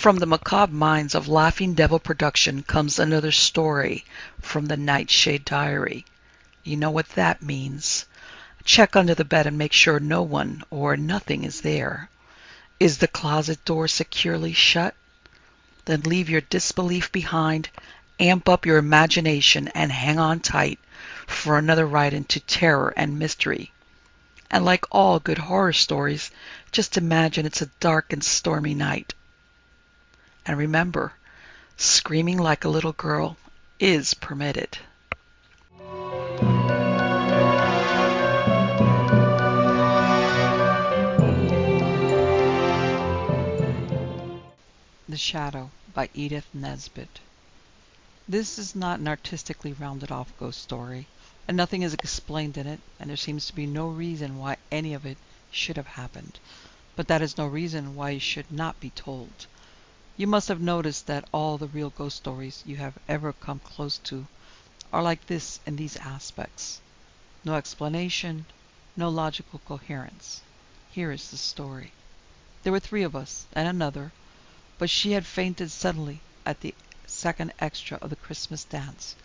From the macabre minds of Laughing Devil Production comes another story from the Nightshade Diary. You know what that means. Check under the bed and make sure no one or nothing is there. Is the closet door securely shut? Then leave your disbelief behind, amp up your imagination, and hang on tight for another ride into terror and mystery. And like all good horror stories, just imagine it's a dark and stormy night. And remember, screaming like a little girl is permitted. The Shadow by Edith Nesbit. This is not an artistically rounded off ghost story, and nothing is explained in it, and there seems to be no reason why any of it should have happened. But that is no reason why it should not be told. You must have noticed that all the real ghost stories you have ever come close to are like this in these aspects. No explanation, no logical coherence. Here is the story. There were 3 of us, and another, but she had fainted suddenly at the second extra of the Christmas dance,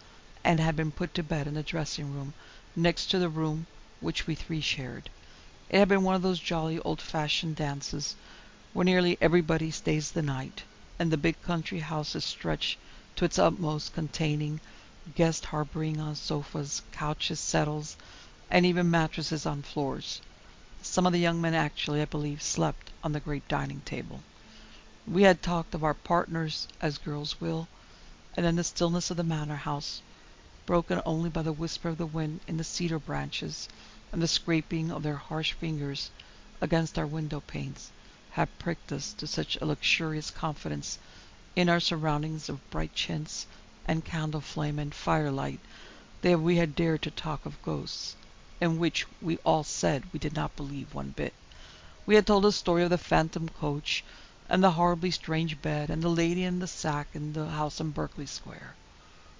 and had been put to bed in the dressing room next to the room which we 3 shared. It had been one of those jolly old-fashioned dances where nearly everybody stays the night, and the big country house is stretched to its utmost, containing guests harboring on sofas, couches, settles, and even mattresses on floors. Some of the young men actually, I believe, slept on the great dining table. We had talked of our partners, as girls will, and then the stillness of the manor house, broken only by the whisper of the wind in the cedar branches and the scraping of their harsh fingers against our window panes, had pricked us to such a luxurious confidence in our surroundings of bright chintz and candle flame and firelight that we had dared to talk of ghosts, in which we all said we did not believe one bit. We had told the story of the phantom coach, and the horribly strange bed, and the lady in the sack in the house in Berkeley Square.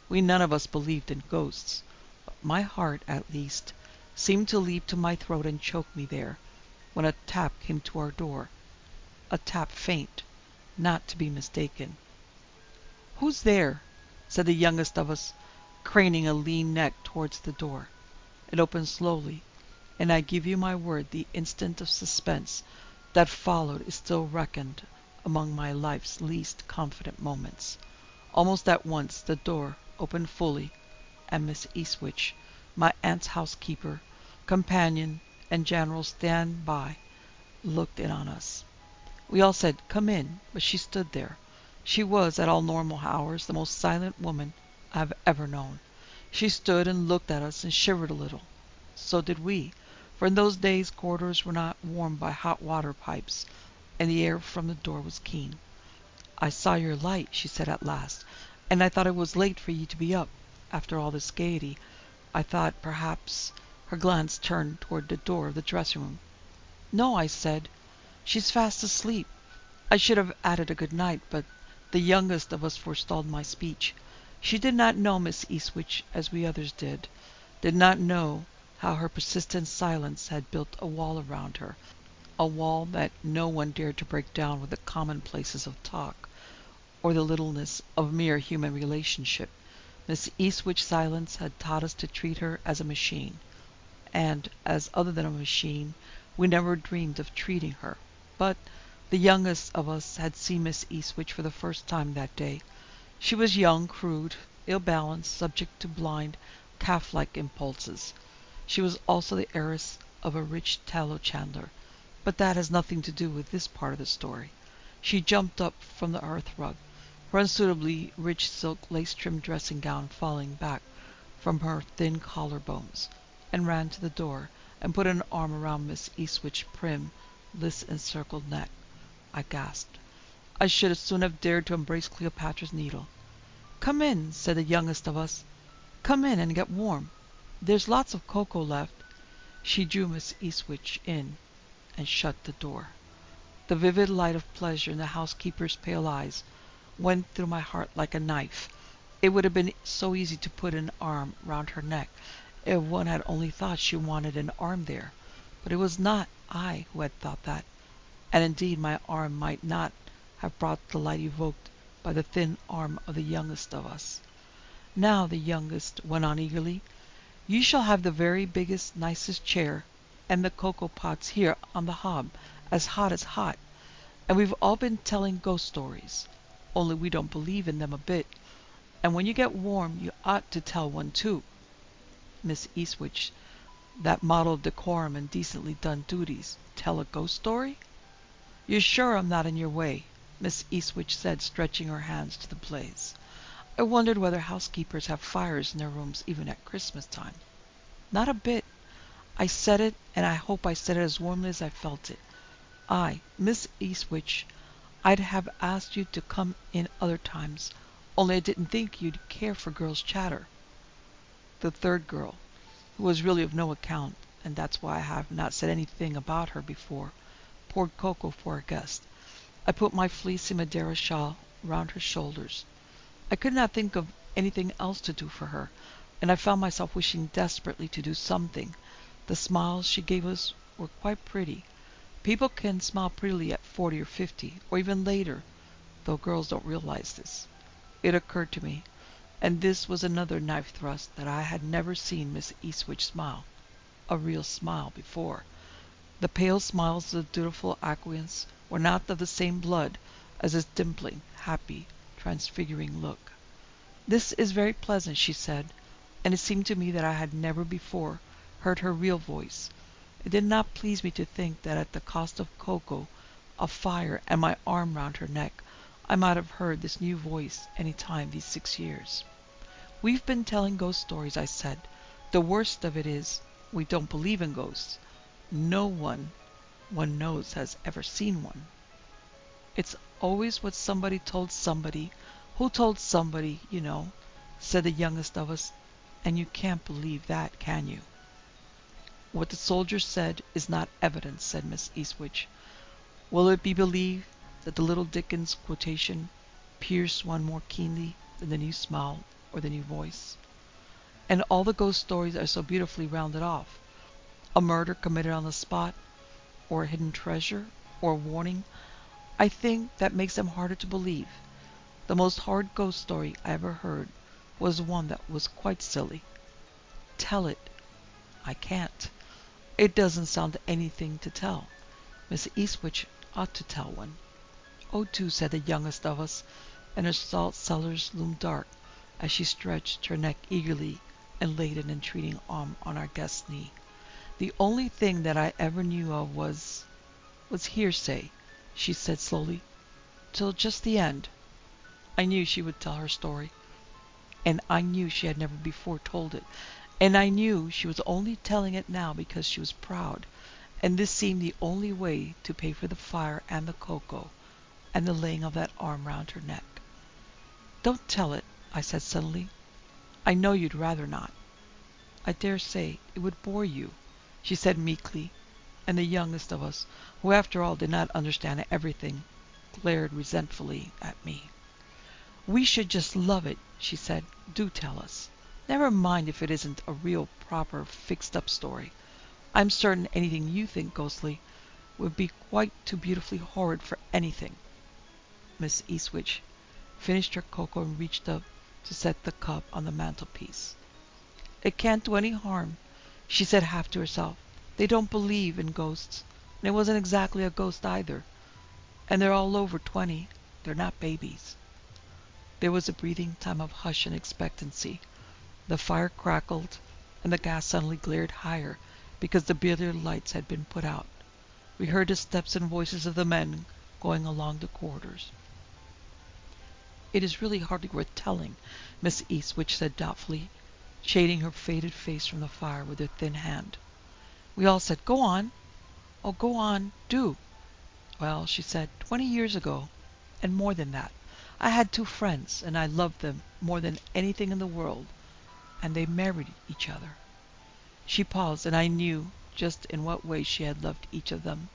We none of us believed in ghosts, but my heart, at least, seemed to leap to my throat and choke me there, when a tap came to our door. A tap faint, not to be mistaken. "Who's there?" said the youngest of us, craning a lean neck towards the door. It opened slowly, and I give you my word the instant of suspense that followed is still reckoned among my life's least confident moments. Almost at once the door opened fully, and Miss Eastwich, my aunt's housekeeper, companion, and general stand-by, looked in on us. We all said, "Come in," but she stood there. She was, at all normal hours, the most silent woman I have ever known. She stood and looked at us and shivered a little. So did we, for in those days corridors were not warmed by hot water pipes, and the air from the door was keen. "I saw your light," she said at last, "and I thought it was late for you to be up, after all this gaiety. I thought perhaps—" Her glance turned toward the door of the dressing room. "No," I said, "she's fast asleep." I should have added a good night, but the youngest of us forestalled my speech. She did not know Miss Eastwich as we others did not know how her persistent silence had built a wall around her, a wall that no one dared to break down with the commonplaces of talk, or the littleness of mere human relationship. Miss Eastwich's silence had taught us to treat her as a machine, and, as other than a machine, we never dreamed of treating her. But the youngest of us had seen Miss Eastwich for the first time that day. She was young, crude, ill-balanced, subject to blind, calf-like impulses. She was also the heiress of a rich tallow chandler, but that has nothing to do with this part of the story. She jumped up from the hearth-rug, her unsuitably rich silk lace-trimmed dressing-gown falling back from her thin collar-bones, and ran to the door and put an arm around Miss Eastwich's prim, lace-encircled neck. I gasped. I should as soon have dared to embrace Cleopatra's Needle. "Come in," said the youngest of us. "Come in and get warm. There's lots of cocoa left." She drew Miss Eastwich in and shut the door. The vivid light of pleasure in the housekeeper's pale eyes went through my heart like a knife. It would have been so easy to put an arm round her neck if one had only thought she wanted an arm there. But it was not I who had thought that, and indeed my arm might not have brought the light evoked by the thin arm of the youngest of us. Now, the youngest went on eagerly, you shall have the very biggest, nicest chair, and the cocoa pots here on the hob, as hot, and we've all been telling ghost stories, only we don't believe in them a bit, and when you get warm you ought to tell one too. Miss Eastwich, that model of decorum and decently done duties, tell a ghost story? You're sure I'm not in your way? Miss Eastwich said, stretching her hands to the blaze. I wondered whether housekeepers have fires in their rooms even at Christmas time. Not a bit. I said it, and I hope I said it as warmly as I felt it. Miss Eastwich, I'd have asked you to come in other times, only I didn't think you'd care for girls' chatter. The third girl, who was really of no account, and that's why I have not said anything about her before, poured cocoa for our guest. I put my fleecy Madeira shawl round her shoulders. I could not think of anything else to do for her, and I found myself wishing desperately to do something. The smiles she gave us were quite pretty. People can smile prettily at 40 or 50, or even later, though girls don't realize this. It occurred to me, and this was another knife thrust, that I had never seen Miss Eastwich smile, a real smile, before. The pale smiles of the dutiful acquiescence were not of the same blood as this dimpling, happy, transfiguring look. This is very pleasant, she said, and it seemed to me that I had never before heard her real voice. It did not please me to think that at the cost of cocoa, of fire, and my arm round her neck, I might have heard this new voice any time these 6 years. We've been telling ghost stories, I said. The worst of it is, we don't believe in ghosts. No one knows has ever seen one. It's always what somebody told somebody, who told somebody, you know, said the youngest of us, and you can't believe that, can you? What the soldier said is not evidence, said Miss Eastwich. Will it be believed that the little Dickens quotation pierced one more keenly than the new smile or the new voice? And all the ghost stories are so beautifully rounded off. A murder committed on the spot, or a hidden treasure, or a warning. I think that makes them harder to believe. The most horrid ghost story I ever heard was one that was quite silly. Tell it. I can't. It doesn't sound anything to tell. Miss Eastwich ought to tell one. Oh, do, said the youngest of us, and her salt cellars loomed dark as she stretched her neck eagerly and laid an entreating arm on our guest's knee. The only thing that I ever knew of was hearsay, she said slowly, till just the end. I knew she would tell her story, and I knew she had never before told it, and I knew she was only telling it now because she was proud, and this seemed the only way to pay for the fire and the cocoa, and the laying of that arm round her neck. Don't tell it, I said suddenly. I know you'd rather not. I dare say it would bore you, she said meekly, and the youngest of us, who after all did not understand everything, glared resentfully at me. We should just love it, she said. Do tell us. Never mind if it isn't a real, proper, fixed-up story. I'm certain anything you think ghostly would be quite too beautifully horrid for anything. Miss Eastwich finished her cocoa and reached up to set the cup on the mantelpiece. It can't do any harm, she said half to herself. They don't believe in ghosts, and it wasn't exactly a ghost either. And they're all over 20. They're not babies. There was a breathing time of hush and expectancy. The fire crackled, and the gas suddenly glared higher because the billiard lights had been put out. We heard the steps and voices of the men going along the corridors. It is really hardly worth telling, Miss Eastwich said doubtfully, shading her faded face from the fire with her thin hand. We all said, Go on. Oh, go on, do. Well, she said, 20 years ago, and more than that, I had 2 friends, and I loved them more than anything in the world, and they married each other. She paused, and I knew just in what way she had loved each of them.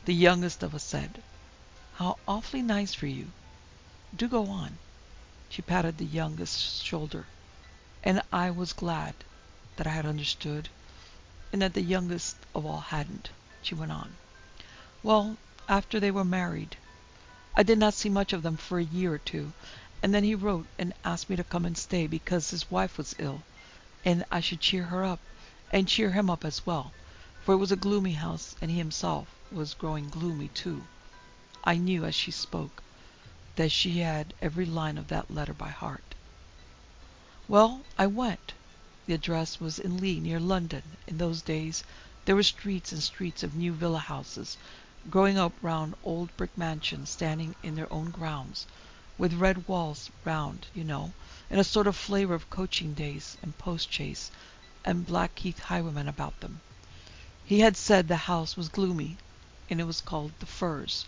The youngest of us said, How awfully nice for you. Do go on. She patted the youngest's shoulder, and I was glad that I had understood, and that the youngest of all hadn't. She went on. Well, after they were married, I did not see much of them for a year or two, and then he wrote and asked me to come and stay because his wife was ill, and I should cheer her up, and cheer him up as well, for it was a gloomy house, and he himself was growing gloomy too. I knew as she spoke that she had every line of that letter by heart. Well, I went. The address was in Lee, near London. In those days there were streets and streets of new villa houses growing up round old brick mansions standing in their own grounds, with red walls round, and a sort of flavour of coaching days and post-chaise and Blackheath highwaymen about them. He had said the house was gloomy, and it was called the Firs,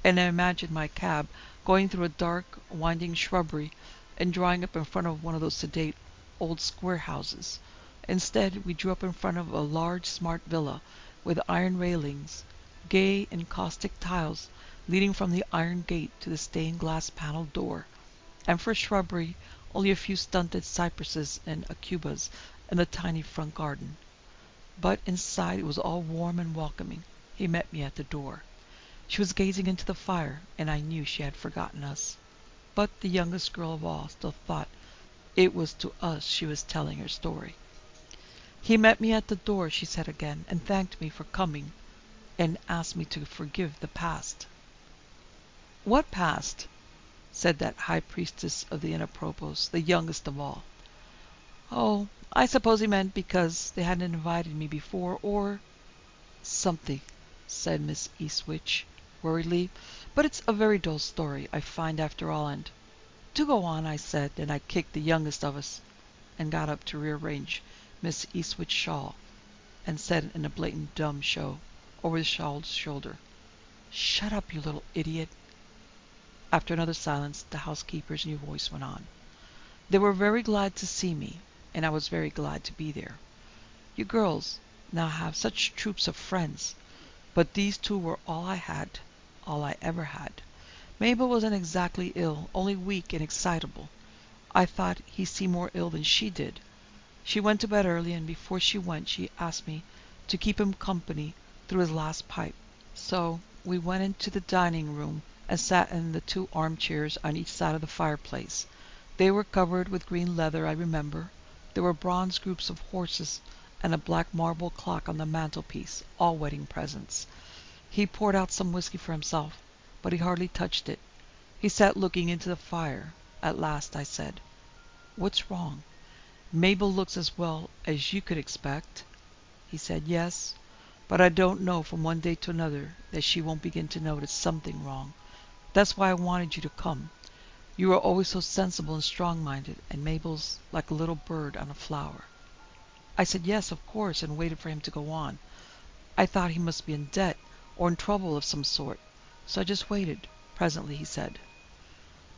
and I imagined my cab going through a dark, winding shrubbery and drawing up in front of one of those sedate old square houses. Instead, we drew up in front of a large, smart villa with iron railings, gay and caustic tiles leading from the iron gate to the stained glass panelled door, and for shrubbery only a few stunted cypresses and aucubas in the tiny front garden. But inside it was all warm and welcoming. He met me at the door. She was gazing into the fire, and I knew she had forgotten us. But the youngest girl of all still thought it was to us she was telling her story. He met me at the door, she said again, and thanked me for coming, and asked me to forgive the past. What past? Said that high priestess of the inapropos, the youngest of all. Oh, I suppose he meant because they hadn't invited me before, or something, said Miss Eastwich worriedly. But it's a very dull story, I find, after all, and do go on, I said, and I kicked the youngest of us and got up to rearrange Miss Eastwich's shawl, and said in a blatant dumb show over the shawl's shoulder, "Shut up, you little idiot." After another silence, the housekeeper's new voice went on. They were very glad to see me, and I was very glad to be there. You girls now have such troops of friends, but these two were all I had, all I ever had. Mabel wasn't exactly ill, only weak and excitable. I thought he seemed more ill than she did. She went to bed early, and before she went she asked me to keep him company through his last pipe. So we went into the dining room and sat in the two armchairs on each side of the fireplace. They were covered with green leather, I remember. There were bronze groups of horses and a black marble clock on the mantelpiece, all wedding presents. He poured out some whiskey for himself, but he hardly touched it. He sat looking into the fire. At last I said, "What's wrong? Mabel looks as well as you could expect." He said, "Yes, but I don't know from one day to another that she won't begin to notice something wrong. That's why I wanted you to come. You are always so sensible and strong-minded, and Mabel's like a little bird on a flower." I said yes, of course, and waited for him to go on. I thought he must be in debt or in trouble of some sort, so I just waited. Presently he said,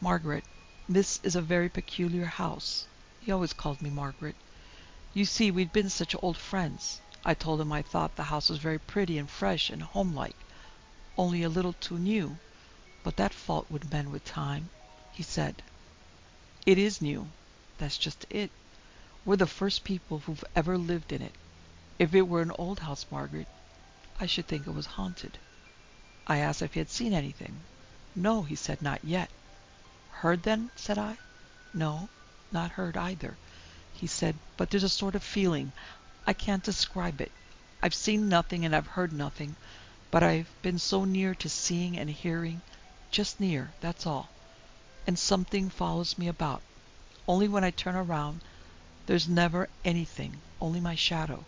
"Margaret, this is a very peculiar house." He always called me Margaret. "You see, we'd been such old friends." I told him I thought the house was very pretty and fresh and homelike, only a little too new, but that fault would mend with time. He said, "It is new. That's just it. We're the first people who've ever lived in it. If it were an old house, Margaret, I should think it was haunted." I asked if he had seen anything. "No," he said, "not yet." "Heard then?" said I. "No, not heard either." He said, "But there's a sort of feeling. I can't describe it. I've seen nothing and I've heard nothing, but I've been so near to seeing and hearing, just near, that's all. And something follows me about. Only when I turn around, there's never anything, only my shadow.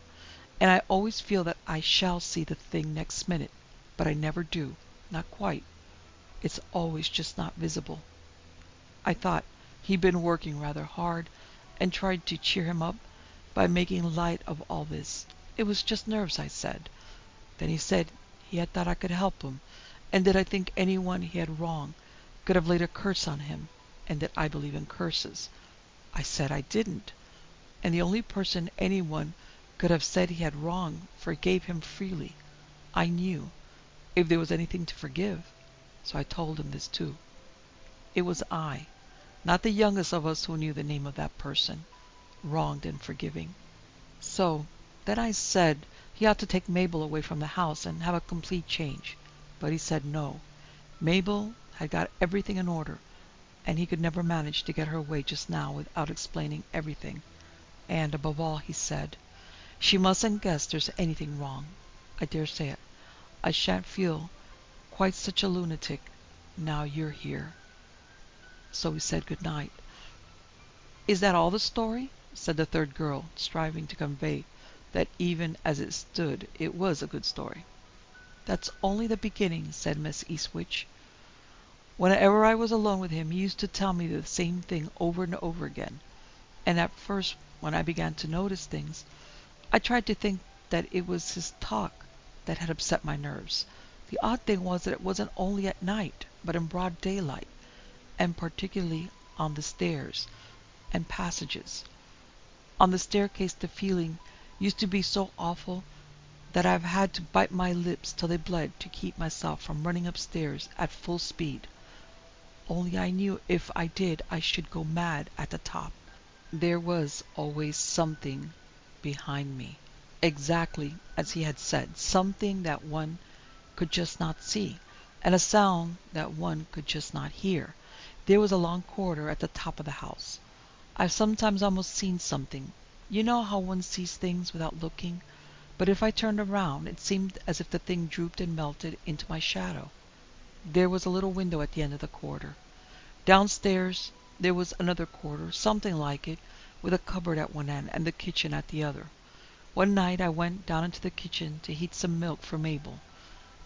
And I always feel that I shall see the thing next minute, but I never do, not quite. It's always just not visible." I thought he'd been working rather hard, and tried to cheer him up by making light of all this. It was just nerves, I said. Then he said he had thought I could help him, and did I think anyone he had wronged could have laid a curse on him, and that I believe in curses. I said I didn't, and the only person anyone could have said he had wronged forgave him freely. I knew, if there was anything to forgive, so I told him this too. It was I, not the youngest of us, who knew the name of that person, wronged and forgiving. So then I said he ought to take Mabel away from the house and have a complete change. But he said no. Mabel had got everything in order, and he could never manage to get her away just now without explaining everything. And, above all, he said, she mustn't guess there's anything wrong. I dare say it. I shan't feel quite such a lunatic now you're here. So we said good night. Is that all the story? Said the third girl, striving to convey that even as it stood, it was a good story. That's only the beginning, said Miss Eastwich. Whenever I was alone with him, he used to tell me the same thing over and over again. And at first, when I began to notice things, I tried to think that it was his talk that had upset my nerves. The odd thing was that it wasn't only at night, but in broad daylight, and particularly on the stairs and passages. On the staircase the feeling used to be so awful that I've had to bite my lips till they bled to keep myself from running upstairs at full speed. Only I knew if I did I should go mad at the top. There was always something behind me, exactly as he had said, something that one could just not see, and a sound that one could just not hear. There was a long corridor at the top of the house. I've sometimes almost seen something. You know how one sees things without looking? But if I turned around, it seemed as if the thing drooped and melted into my shadow. There was a little window at the end of the corridor. Downstairs there was another corridor, something like it, with a cupboard at one end and the kitchen at the other. One night I went down into the kitchen to heat some milk for Mabel.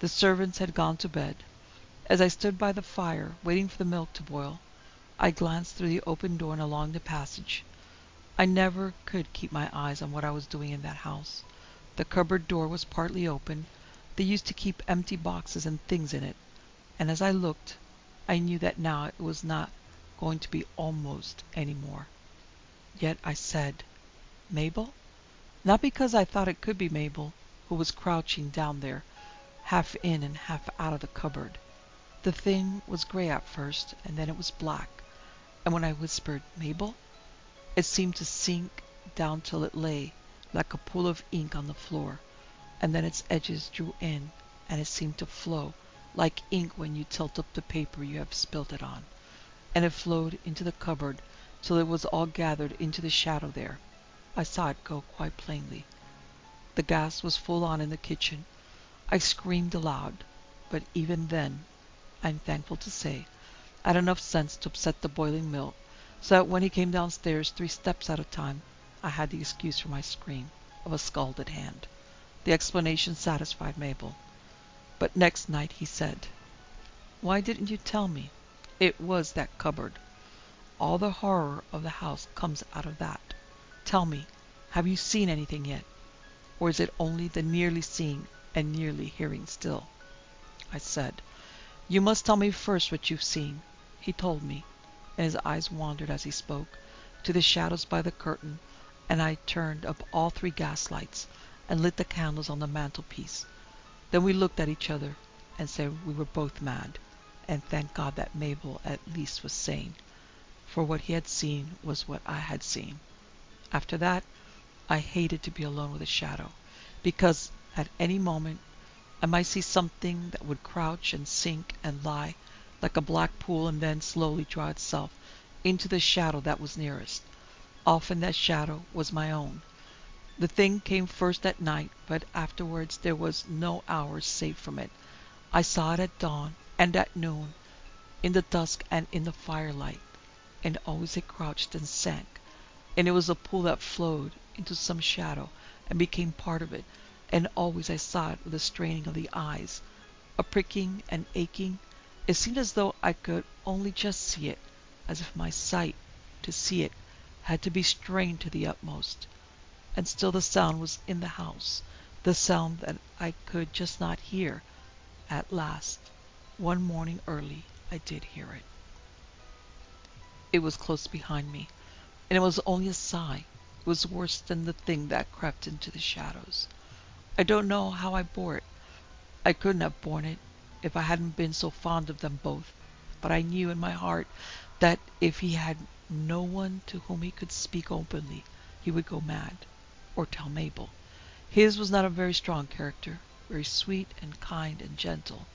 The servants had gone to bed. As I stood by the fire, waiting for the milk to boil, I glanced through the open door and along the passage. I never could keep my eyes on what I was doing in that house. The cupboard door was partly open. They used to keep empty boxes and things in it, and as I looked, I knew that now it was not going to be almost any more. Yet I said, Mabel? Not because I thought it could be Mabel, who was crouching down there, half in and half out of the cupboard. The thing was gray at first, and then it was black, and when I whispered, Mabel, it seemed to sink down till it lay like a pool of ink on the floor, and then its edges drew in, and it seemed to flow like ink when you tilt up the paper you have spilt it on, and it flowed into the cupboard till it was all gathered into the shadow there. I saw it go quite plainly. The gas was full on in the kitchen. I screamed aloud, but even then, I'm thankful to say, I had enough sense to upset the boiling milk, so that when he came downstairs 3 steps at a time, I had the excuse for my scream of a scalded hand. The explanation satisfied Mabel. But next night he said, Why didn't you tell me? It was that cupboard. All the horror of the house comes out of that. Tell me, have you seen anything yet? Or is it only the nearly seeing and nearly hearing still? I said, You must tell me first what you've seen. He told me, and his eyes wandered as he spoke to the shadows by the curtain, and I turned up all 3 gas lights and lit the candles on the mantelpiece. Then we looked at each other and said we were both mad, and thanked God that Mabel at least was sane, for what he had seen was what I had seen. After that, I hated to be alone with a shadow, because at any moment I might see something that would crouch and sink and lie like a black pool and then slowly draw itself into the shadow that was nearest. Often that shadow was my own. The thing came first at night, but afterwards there was no hour safe from it. I saw it at dawn and at noon, in the dusk and in the firelight, and always it crouched and sank, and it was a pool that flowed into some shadow and became part of it, and always I saw it with a straining of the eyes, a pricking and aching. It seemed as though I could only just see it, as if my sight, to see it, had to be strained to the utmost. And still the sound was in the house, the sound that I could just not hear. At last, one morning early, I did hear it. It was close behind me, and it was only a sigh. It was worse than the thing that crept into the shadows. I don't know how I bore it. I couldn't have borne it if I hadn't been so fond of them both, but I knew in my heart that if he had no one to whom he could speak openly, he would go mad, or tell Mabel. His was not a very strong character, very sweet and kind and gentle,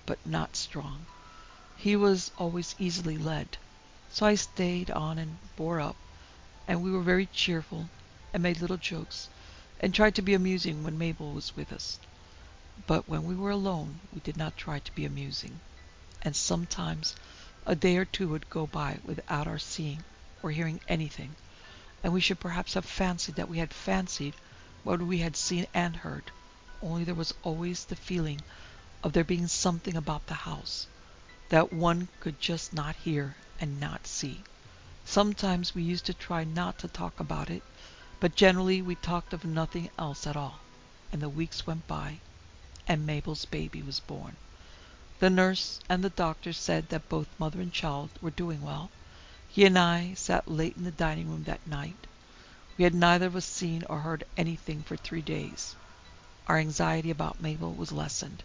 but not strong. He was always easily led, so I stayed on and bore up, and we were very cheerful, and made little jokes, and tried to be amusing when Mabel was with us. But when we were alone, we did not try to be amusing, and sometimes a day or two would go by without our seeing or hearing anything, and we should perhaps have fancied that we had fancied what we had seen and heard, only there was always the feeling of there being something about the house that one could just not hear and not see. Sometimes we used to try not to talk about it, but generally we talked of nothing else at all, and the weeks went by, and Mabel's baby was born. The nurse and the doctor said that both mother and child were doing well. He and I sat late in the dining room that night. We had neither of us seen or heard anything for 3 days. Our anxiety about Mabel was lessened.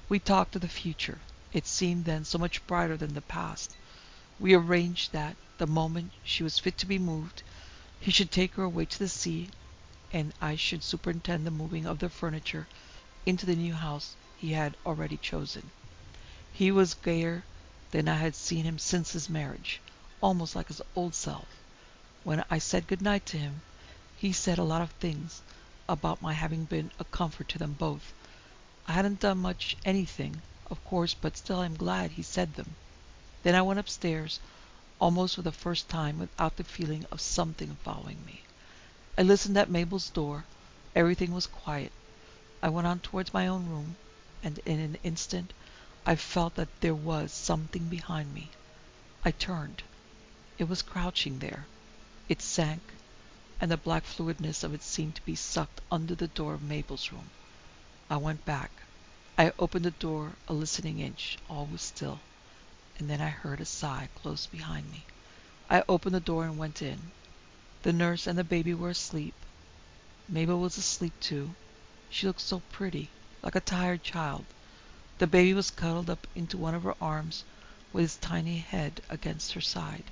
We talked of the future. It seemed then so much brighter than the past. We arranged that, the moment she was fit to be moved, he should take her away to the sea, and I should superintend the moving of the furniture into the new house he had already chosen. He was gayer than I had seen him since his marriage, almost like his old self. When I said good night to him, he said a lot of things about my having been a comfort to them both. I hadn't done much anything, of course, but still I'm glad he said them. Then I went upstairs, almost for the first time without the feeling of something following me. I listened at Mabel's door. Everything was quiet. I went on towards my own room, and in an instant I felt that there was something behind me. I turned. It was crouching there. It sank, and the black fluidness of it seemed to be sucked under the door of Mabel's room. I went back. I opened the door a listening inch. All was still, and then I heard a sigh close behind me. I opened the door and went in. The nurse and the baby were asleep. Mabel was asleep too. She looked so pretty, like a tired child. The baby was cuddled up into one of her arms with his tiny head against her side.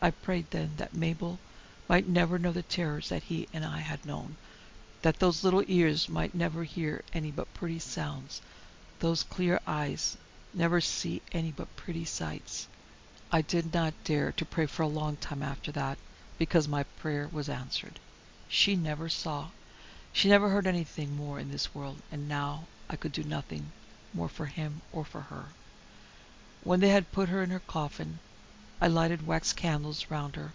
I prayed then that Mabel might never know the terrors that he and I had known, that those little ears might never hear any but pretty sounds, those clear eyes never see any but pretty sights. I did not dare to pray for a long time after that, because my prayer was answered. She never saw, she never heard anything more in this world, and now I could do nothing more for him or for her. When they had put her in her coffin, I lighted wax candles round her,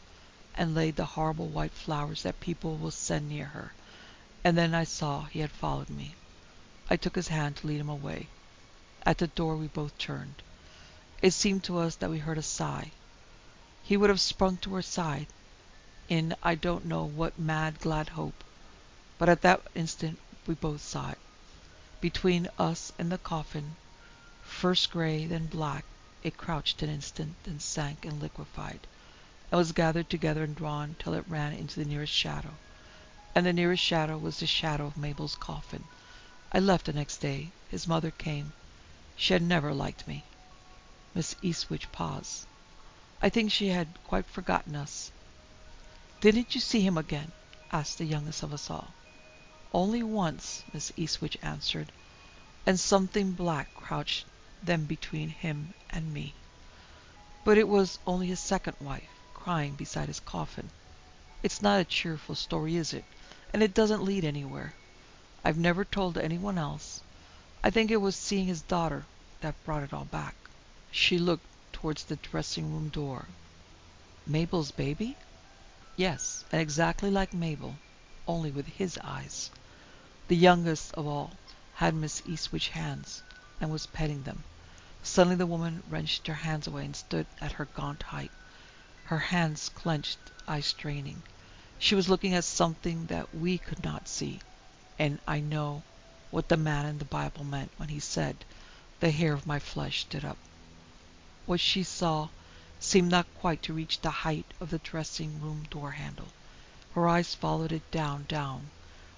and laid the horrible white flowers that people will send near her, and then I saw he had followed me. I took his hand to lead him away. At the door we both turned. It seemed to us that we heard a sigh. He would have sprung to her side, in I don't know what mad glad hope, but at that instant we both saw it. Between us and the coffin, first grey, then black, it crouched an instant, then sank and liquefied, and was gathered together and drawn till it ran into the nearest shadow, and the nearest shadow was the shadow of Mabel's coffin. I left the next day. His mother came. She had never liked me. Miss Eastwich paused. I think she had quite forgotten us. "Didn't you see him again?" asked the youngest of us all. "Only once," Miss Eastwich answered, "and something black crouched then between him and me. But it was only his second wife, crying beside his coffin. It's not a cheerful story, is it? And it doesn't lead anywhere. I've never told anyone else. I think it was seeing his daughter that brought it all back." She looked towards the dressing-room door. "Mabel's baby?" "Yes, and exactly like Mabel, only with his eyes." The youngest of all had Miss Eastwich's hands, and was petting them. Suddenly the woman wrenched her hands away and stood at her gaunt height, her hands clenched, eyes straining. She was looking at something that we could not see, and I know what the man in the Bible meant when he said, "The hair of my flesh stood up." What she saw seemed not quite to reach the height of the dressing-room door-handle. Her eyes followed it down,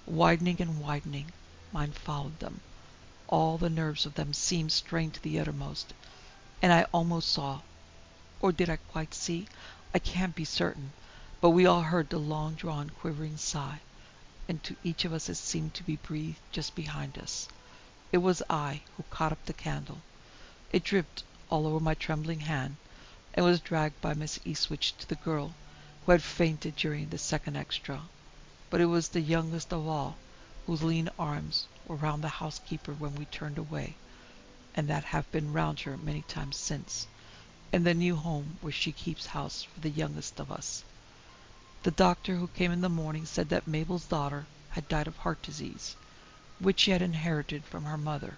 widening and widening. Mine followed them. All the nerves of them seemed strained to the uttermost, and I almost saw, or did I quite see? I can't be certain, but we all heard the long-drawn, quivering sigh, and to each of us it seemed to be breathed just behind us. It was I who caught up the candle. It dripped all over my trembling hand, and was dragged by Miss Eastwich to the girl who had fainted during the second extra. But it was the youngest of all whose lean arms were round the housekeeper when we turned away, and that have been round her many times since, in the new home where she keeps house for the youngest of us. The doctor who came in the morning said that Mabel's daughter had died of heart disease, which she had inherited from her mother.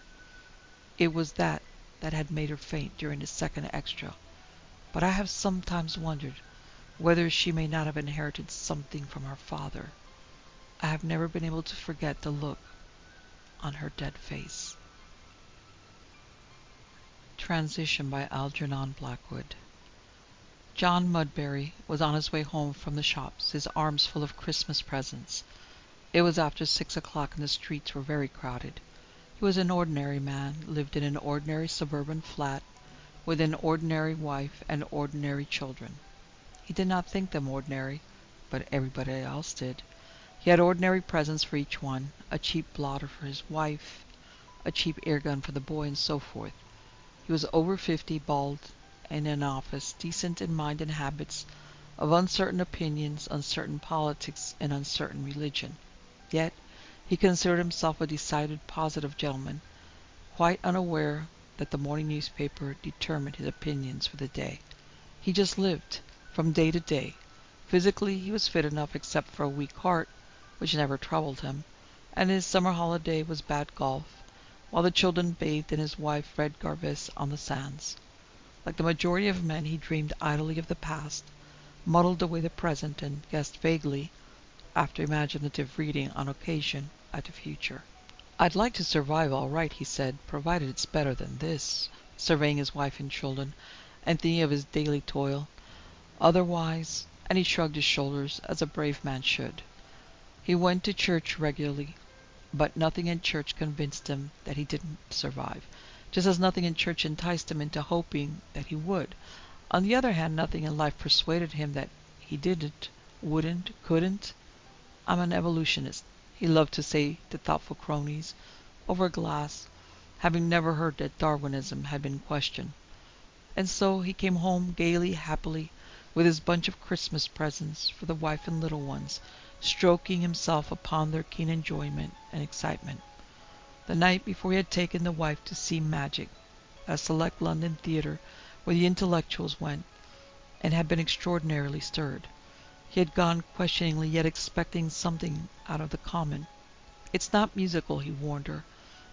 It was that had made her faint during the second extra, but I have sometimes wondered whether she may not have inherited something from her father. I have never been able to forget the look on her dead face. Transition by Algernon Blackwood. John Mudberry was on his way home from the shops, his arms full of Christmas presents. It was after 6 o'clock and the streets were very crowded. He was an ordinary man, lived in an ordinary suburban flat, with an ordinary wife and ordinary children. He did not think them ordinary, but everybody else did. He had ordinary presents for each one, a cheap blotter for his wife, a cheap air gun for the boy, and so forth. He was over 50, bald, in an office, decent in mind and habits, of uncertain opinions, uncertain politics, and uncertain religion. Yet he considered himself a decided, positive gentleman, quite unaware that the morning newspaper determined his opinions for the day. He just lived, from day to day. Physically, he was fit enough except for a weak heart, which never troubled him, and his summer holiday was bad golf, while the children bathed and his wife read Garvice on the sands. Like the majority of men, he dreamed idly of the past, muddled away the present, and guessed vaguely, after imaginative reading on occasion, at the future. "I'd like to survive all right," he said, "provided it's better than this," surveying his wife and children, and thinking of his daily toil. "Otherwise," and he shrugged his shoulders, as a brave man should. He went to church regularly, but nothing in church convinced him that he didn't survive, just as nothing in church enticed him into hoping that he would. On the other hand, nothing in life persuaded him that he didn't, wouldn't, couldn't. "I'm an evolutionist," he loved to say to thoughtful cronies, over a glass, having never heard that Darwinism had been questioned. And so he came home gaily, happily, with his bunch of Christmas presents for the wife and little ones, stroking himself upon their keen enjoyment and excitement. The night before he had taken the wife to see Magic, a select London theatre where the intellectuals went, and had been extraordinarily stirred. He had gone questioningly, yet expecting something out of the common. "It's not musical," he warned her,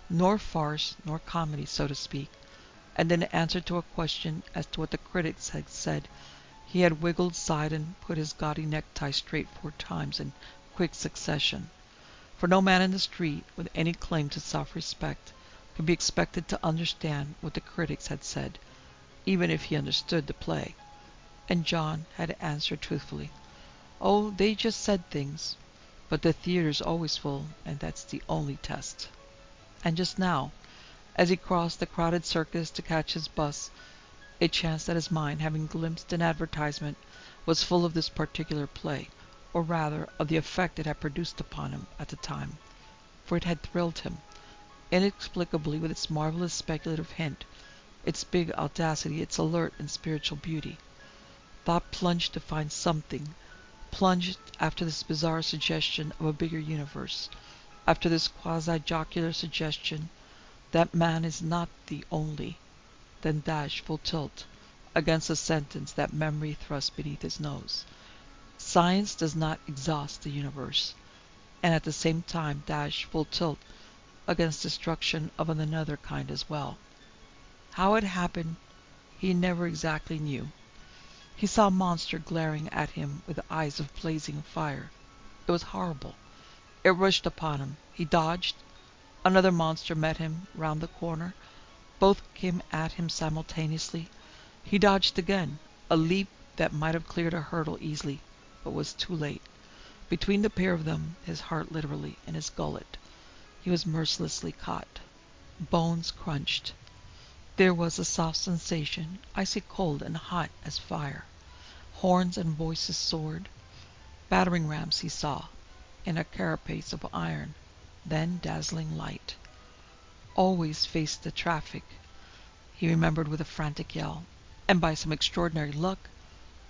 "nor farce, nor comedy, so to speak." And in answer to a question as to what the critics had said, he had wiggled, sighed, and put his gaudy necktie straight 4 times in quick succession. For no man in the street, with any claim to self-respect, could be expected to understand what the critics had said, even if he understood the play. And John had answered truthfully, "Oh, they just said things, but the theatre's always full, and that's the only test." And just now, as he crossed the crowded circus to catch his bus, it chanced that his mind, having glimpsed an advertisement, was full of this particular play, or rather of the effect it had produced upon him at the time, for it had thrilled him, inexplicably, with its marvelous speculative hint, its big audacity, its alert and spiritual beauty. Thought plunged to find something, plunged after this bizarre suggestion of a bigger universe, after this quasi-jocular suggestion that man is not the only, then dashed full tilt against a sentence that memory thrust beneath his nose. Science does not exhaust the universe, and at the same time dash full tilt against destruction of another kind as well. How it happened, he never exactly knew. He saw a monster glaring at him with eyes of blazing fire. It was horrible. It rushed upon him. He dodged. Another monster met him round the corner. Both came at him simultaneously. He dodged again, a leap that might have cleared a hurdle easily, but was too late. Between the pair of them, his heart literally in his gullet, he was mercilessly caught. Bones crunched. There was a soft sensation, icy cold and hot as fire. Horns and voices soared. Battering rams he saw, in a carapace of iron, then dazzling light. Always faced the traffic. he remembered with a frantic yell, and by some extraordinary luck,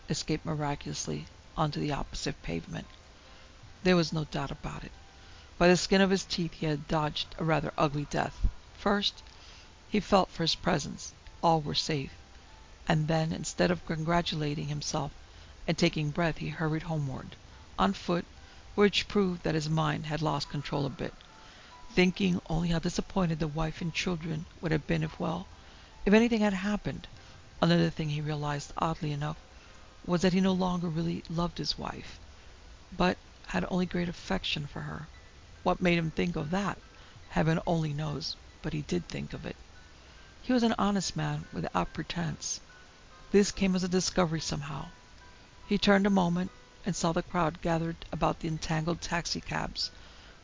escaped miraculously onto the opposite pavement. There was no doubt about it. By the skin of his teeth he had dodged a rather ugly death. First, he felt for his presents. All were safe. And then, instead of congratulating himself and taking breath, he hurried homeward, on foot, which proved that his mind had lost control a bit, thinking only how disappointed the wife and children would have been if anything had happened. Another thing he realized, oddly enough, was that he no longer really loved his wife, but had only great affection for her. What made him think of that, heaven only knows, but he did think of it. He was an honest man without pretense. This came as a discovery somehow. He turned a moment and saw the crowd gathered about the entangled taxicabs,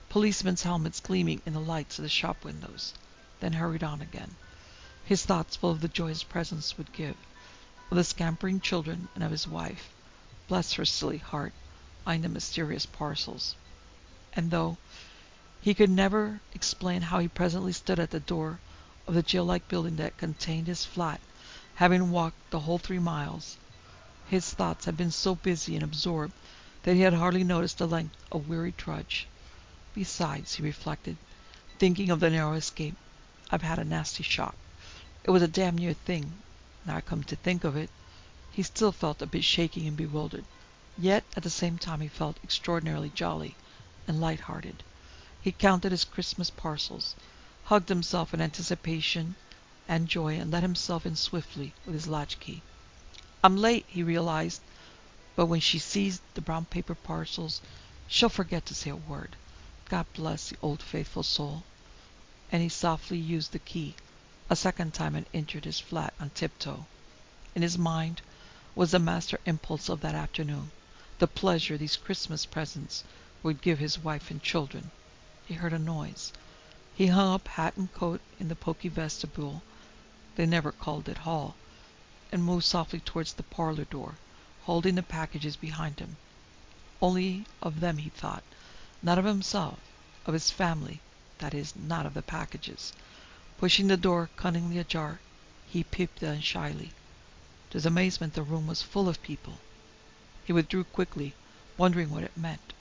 policemen's helmets gleaming in the lights of the shop windows, then hurried on again, his thoughts full of the joy his presence would give, of the scampering children and of his wife, bless her silly heart, eyeing the mysterious parcels. And though he could never explain how he presently stood at the door of the jail-like building that contained his flat, having walked the whole 3 miles, his thoughts had been so busy and absorbed that he had hardly noticed the length of weary trudge. Besides, he reflected, thinking of the narrow escape, I've had a nasty shock. It was a damn near thing. Now I come to think of it, he still felt a bit shaky and bewildered. Yet, at the same time, he felt extraordinarily jolly and light-hearted. He counted his Christmas parcels, hugged himself in anticipation and joy, and let himself in swiftly with his latchkey. I'm late, he realized, but when she sees the brown paper parcels, she'll forget to say a word. God bless the old faithful soul. And he softly used the key a second time and entered his flat on tiptoe. In his mind was the master impulse of that afternoon, the pleasure these Christmas presents would give his wife and children. He heard a noise. He hung up hat and coat in the poky vestibule, they never called it hall, and moved softly towards the parlor door, holding the packages behind him. Only of them he thought, not of himself, of his family, that is, not of the packages. Pushing the door cunningly ajar, he peeped in shyly. To his amazement, the room was full of people. He withdrew quickly, wondering what it meant.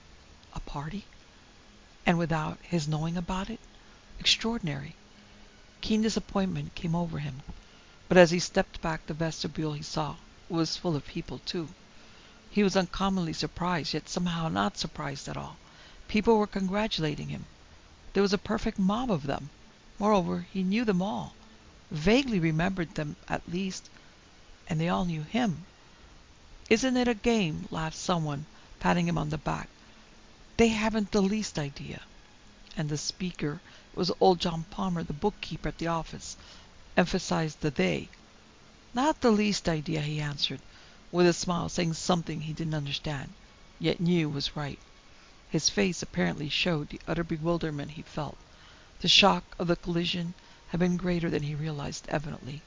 A party? And without his knowing about it? Extraordinary. Keen disappointment came over him. But as he stepped back the vestibule, he saw it was full of people too. He was uncommonly surprised, yet somehow not surprised at all. People were congratulating him. There was a perfect mob of them. Moreover, he knew them all, vaguely remembered them at least, and they all knew him. Isn't it a game? Laughed someone, patting him on the back. They haven't the least idea. And the speaker, it was old John Palmer, the bookkeeper at the office, emphasized the they. Not the least idea, he answered, with a smile, saying something he didn't understand, yet knew was right. His face apparently showed the utter bewilderment he felt. The shock of the collision had been greater than he realized, evidently.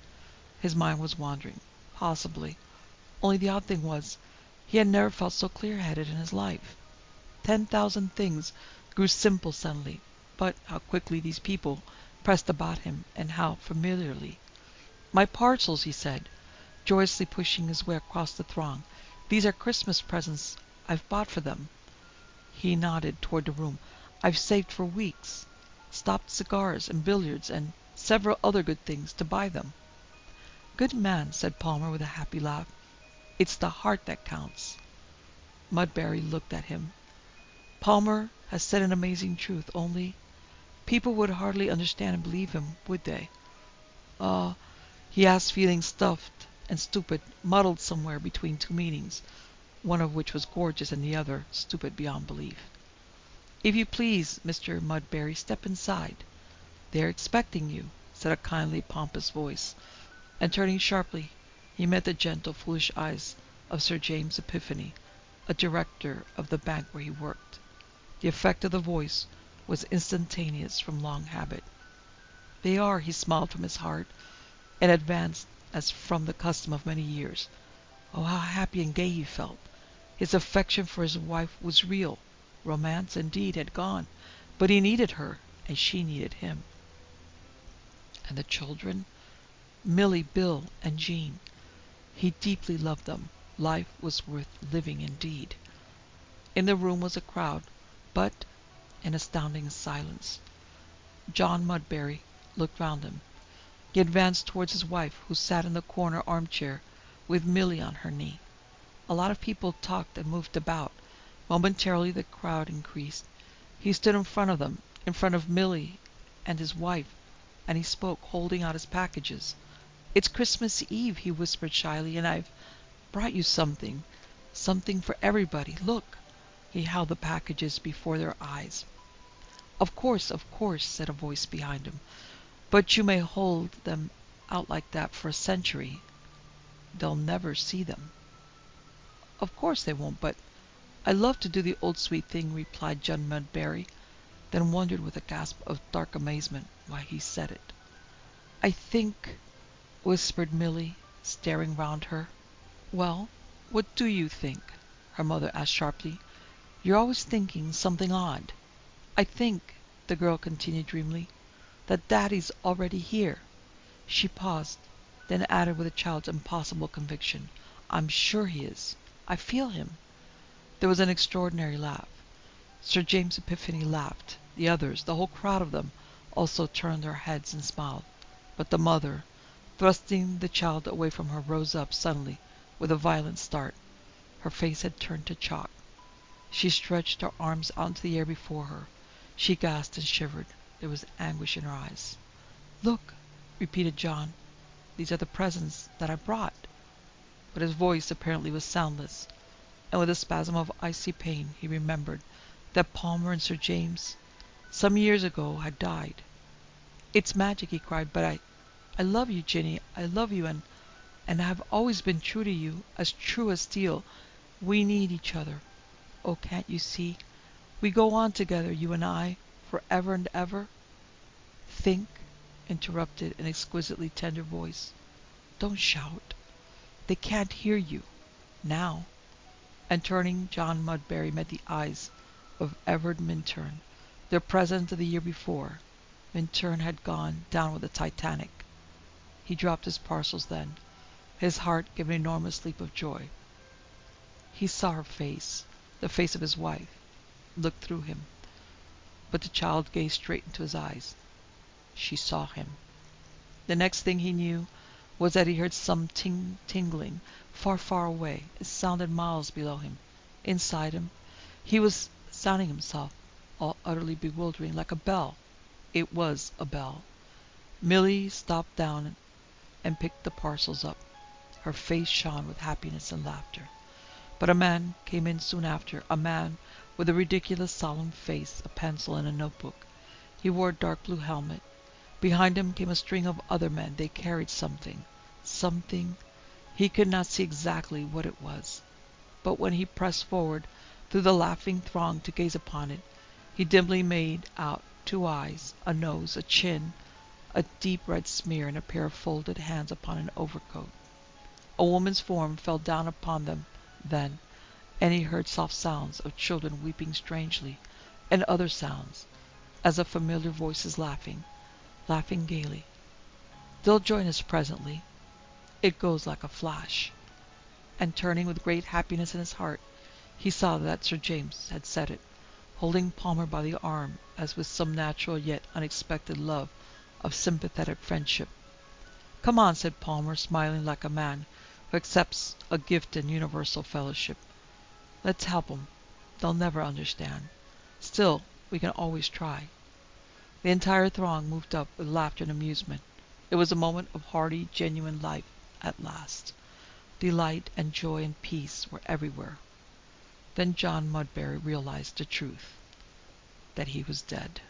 His mind was wandering, possibly. Only the odd thing was, he had never felt so clear-headed in his life. 10,000 things grew simple suddenly, but how quickly these people pressed about him, and how familiarly. My parcels, he said, joyously pushing his way across the throng. These are Christmas presents I've bought for them. He nodded toward the room. I've saved for weeks. Stopped cigars and billiards and several other good things to buy them. Good man, said Palmer with a happy laugh. It's the heart that counts. Mudberry looked at him. Palmer has said an amazing truth, only people would hardly understand and believe him, would they? He asked, feeling stuffed and stupid, muddled somewhere between 2 meanings, one of which was gorgeous and the other stupid beyond belief. If you please, Mr. Mudberry, step inside. They're expecting you, said a kindly, pompous voice, and turning sharply, he met the gentle, foolish eyes of Sir James Epiphany, a director of the bank where he worked. The effect of the voice was instantaneous from long habit. They are, he smiled from his heart, and advanced as from the custom of many years. Oh, how happy and gay he felt! His affection for his wife was real. Romance, indeed, had gone, but he needed her, and she needed him. And the children? Millie, Bill, and Jean. He deeply loved them. Life was worth living indeed. In the room was a crowd, but an astounding silence. John Mudberry looked round him. He advanced towards his wife, who sat in the corner armchair with Millie on her knee. A lot of people talked and moved about. Momentarily the crowd increased. He stood in front of them, in front of Millie and his wife, and he spoke, holding out his packages. "It's Christmas Eve," he whispered shyly, "and I've brought you something. Something for everybody. Look." He held the packages before their eyes. Of course," said a voice behind him. "But you may hold them out like that for a century. They'll never see them." "Of course they won't, but I love to do the old sweet thing," replied John Mudberry, then wondered with a gasp of dark amazement why he said it. "I think," whispered Millie, staring round her. "Well, what do you think?" her mother asked sharply. "You're always thinking something odd." "I think," the girl continued dreamily, "that Daddy's already here." She paused, then added with a child's impossible conviction, "I'm sure he is. I feel him." There was an extraordinary laugh. Sir James Epiphany laughed. The others, the whole crowd of them, also turned their heads and smiled. But the mother, thrusting the child away from her, rose up suddenly with a violent start. Her face had turned to chalk. She stretched her arms out into the air before her. She gasped and shivered. There was anguish in her eyes. "Look," repeated John. "These are the presents that I brought." But his voice apparently was soundless, and with a spasm of icy pain he remembered that Palmer and Sir James, some years ago, had died. "It's magic," he cried, "but I love you, Ginny. I love you, and have always been true to you, as true as steel. We need each other. Oh, can't you see? We go on together, you and I, forever and ever." "Think," interrupted an exquisitely tender voice. "Don't shout. They can't hear you now." And turning, John Mudberry met the eyes of Everard Minturn, their present of the year before. Minturn had gone down with the Titanic. He dropped his parcels then. His heart gave an enormous leap of joy. He saw her face, the face of his wife, look through him. But the child gazed straight into his eyes. She saw him. The next thing he knew was that he heard some tingling far, far away. It sounded miles below him, inside him. He was sounding himself, all utterly bewildering, like a bell. It was a bell. Millie stooped down and picked the parcels up. Her face shone with happiness and laughter. But a man came in soon after, a man with a ridiculous solemn face, a pencil, and a notebook. He wore a dark blue helmet. Behind him came a string of other men. They carried something. Something. He could not see exactly what it was. But when he pressed forward through the laughing throng to gaze upon it, he dimly made out 2 eyes, a nose, a chin, a deep red smear, and a pair of folded hands upon an overcoat. A woman's form fell down upon them then, and he heard soft sounds of children weeping strangely, and other sounds, as of familiar voices laughing gaily. "They'll join us presently. It goes like a flash." And turning with great happiness in his heart, he saw that Sir James had said it, holding Palmer by the arm, as with some natural yet unexpected love of sympathetic friendship. "Come on," said Palmer, smiling like a man who accepts a gift in universal fellowship. "Let's help 'em. They'll never understand. Still, we can always try." The entire throng moved up with laughter and amusement. It was a moment of hearty, genuine life at last. Delight and joy and peace were everywhere. Then John Mudberry realized the truth, that he was dead.